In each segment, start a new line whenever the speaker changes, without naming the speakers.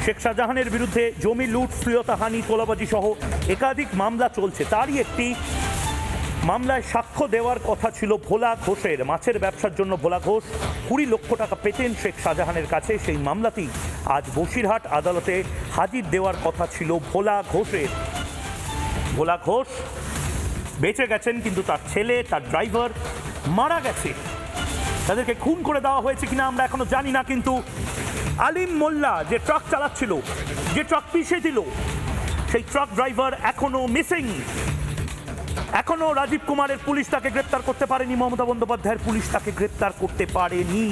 শেখ শাহজাহানের বিরুদ্ধে জমি লুট, শ্লীলতাহানি, তোলাবাজি সহ একাধিক মামলা চলছে। তারই একটি মামলায় সাক্ষ্য দেওয়ার কথা ছিল ভোলা ঘোষের। মাছের ব্যবসার জন্য ভোলা ঘোষ 20 লক্ষ টাকা পেতেন শেখ শাহজাহানের কাছে। সেই মামলাতেই আজ বসিরহাট আদালতে হাজির দেওয়ার কথা ছিল ভোলা ঘোষের। ভোলা ঘোষ বেঁচে গেছেন, কিন্তু তার ছেলে, তার ড্রাইভার মারা গেছে। তাদেরকে খুন করে দেওয়া হয়েছে কিনা আমরা এখনো জানি না, কিন্তু আলিম মোল্লা যে ট্রাক চালাচ্ছিল, যে ট্রাক পিষে দিল, সেই ট্রাক ড্রাইভার এখনো মিসিং। এখনো রাজীব কুমারের পুলিশ তাকে গ্রেপ্তার করতে পারেনি, মমতা বন্দ্যোপাধ্যায়ের পুলিশ তাকে গ্রেপ্তার করতে পারেনি।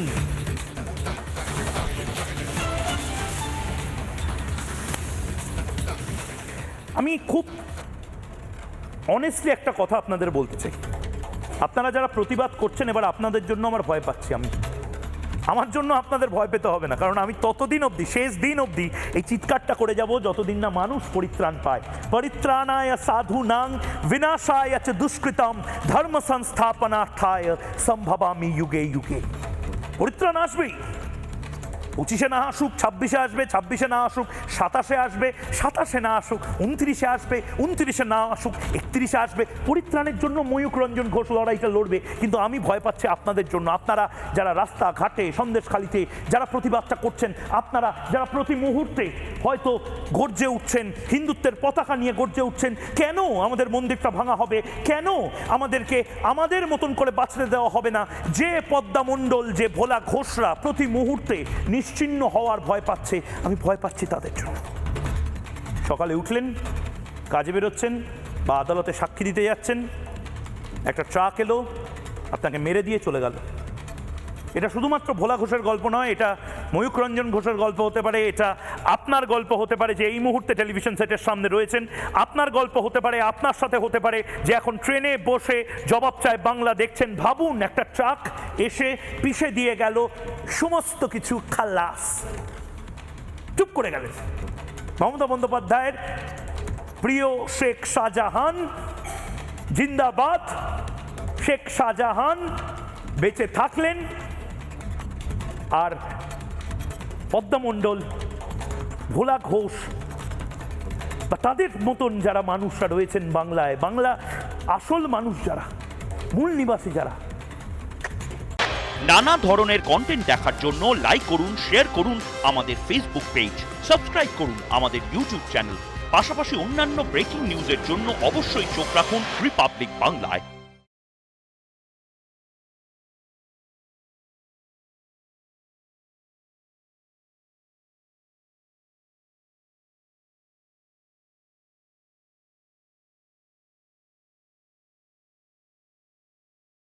আমি খুব অনেস্টলি একটা কথা আপনাদের বলতে চাই। আপনারা যারা প্রতিবাদ করছেন, এবার আপনাদের জন্য আমার ভয় পাচ্ছি। আমার জন্য আপনাদের ভয় পেতে হবে না, কারণ আমি ততদিন অবধি, শেষ দিন অবধি এই চিৎকারটা করে যাব যতদিন না মানুষ পরিত্রাণ পায়। পরিত্রাণায় সাধুনাং বিনাশায় চ দুষ্কৃতম ধর্ম সংস্থাপনার্থায় সম্ভবামি যুগে যুগে। পরিত্রাণ আসবেই। 25-এ না আসুক, 26-এ আসবে, 26-এ না আসুক, 27-এ আসবে, 27-এ না আসুক, 29-এ আসবে, 29-এ না আসুক, 31-এ আসবে। পরিত্রাণের জন্য ময়ূক রঞ্জন ঘোষ লড়াইটা লড়বে, কিন্তু আমি ভয় পাচ্ছি আপনাদের জন্য। আপনারা যারা রাস্তাঘাটে, সন্দেশখালিতে যারা প্রতিবাদটা করছেন, আপনারা যারা প্রতি মুহূর্তে হয়তো গর্জে উঠছেন, হিন্দুত্বের পতাকা নিয়ে গর্জে উঠছেন, কেন আমাদের মন্দিরটা ভাঙা হবে, কেন আমাদেরকে আমাদের মতন করে বাঁচতে দেওয়া হবে না, যে পদ্মা মণ্ডল, যে ভোলা ঘোষরা প্রতি মুহূর্তে নিশ্চিহ্ন হওয়ার ভয় পাচ্ছে, আমি ভয় পাচ্ছি তাদের জন্য। সকালে উঠলেন, কাজে বেরোচ্ছেন বা আদালতে সাক্ষী দিতে যাচ্ছেন, একটা ট্রাক এলো, আপনাকে মেরে দিয়ে চলে গেল। এটা শুধুমাত্র ভোলা ঘোষের গল্প নয়, এটা ময়ূক রঞ্জন ঘোষের গল্প হতে পারে, এটা আপনার গল্প হতে পারে যে এই মুহূর্তে টেলিভিশন সেটের সামনে রয়েছেন, আপনার গল্প হতে পারে, আপনার সাথে হতে পারে যে এখন ট্রেনে বসে জবাব চায় বাংলা দেখছেন। ভাবুন, একটা ট্রাক এসে পিষে দিয়ে গেল, সমস্ত কিছু খালাস, চুপ করে গেলেন। মমতা বন্দ্যোপাধ্যায়ের প্রিয় শেখ শাহজাহান জিন্দাবাদ। শেখ শাহজাহান বেঁচে থাকলেন, আর পদ্মা মণ্ডল, ভোলা ঘোষ বা তাদের মতন যারা মানুষরা রয়েছেন বাংলায়, বাংলা আসল মানুষ যারা, মূল নিবাসী যারা।
নানা ধরনের কন্টেন্ট দেখার জন্য লাইক করুন, শেয়ার করুন আমাদের ফেসবুক পেজ, সাবস্ক্রাইব করুন আমাদের ইউটিউব চ্যানেল। পাশাপাশি অন্যান্য ব্রেকিং নিউজের জন্য অবশ্যই চোখ রাখুন রিপাবলিক বাংলায়।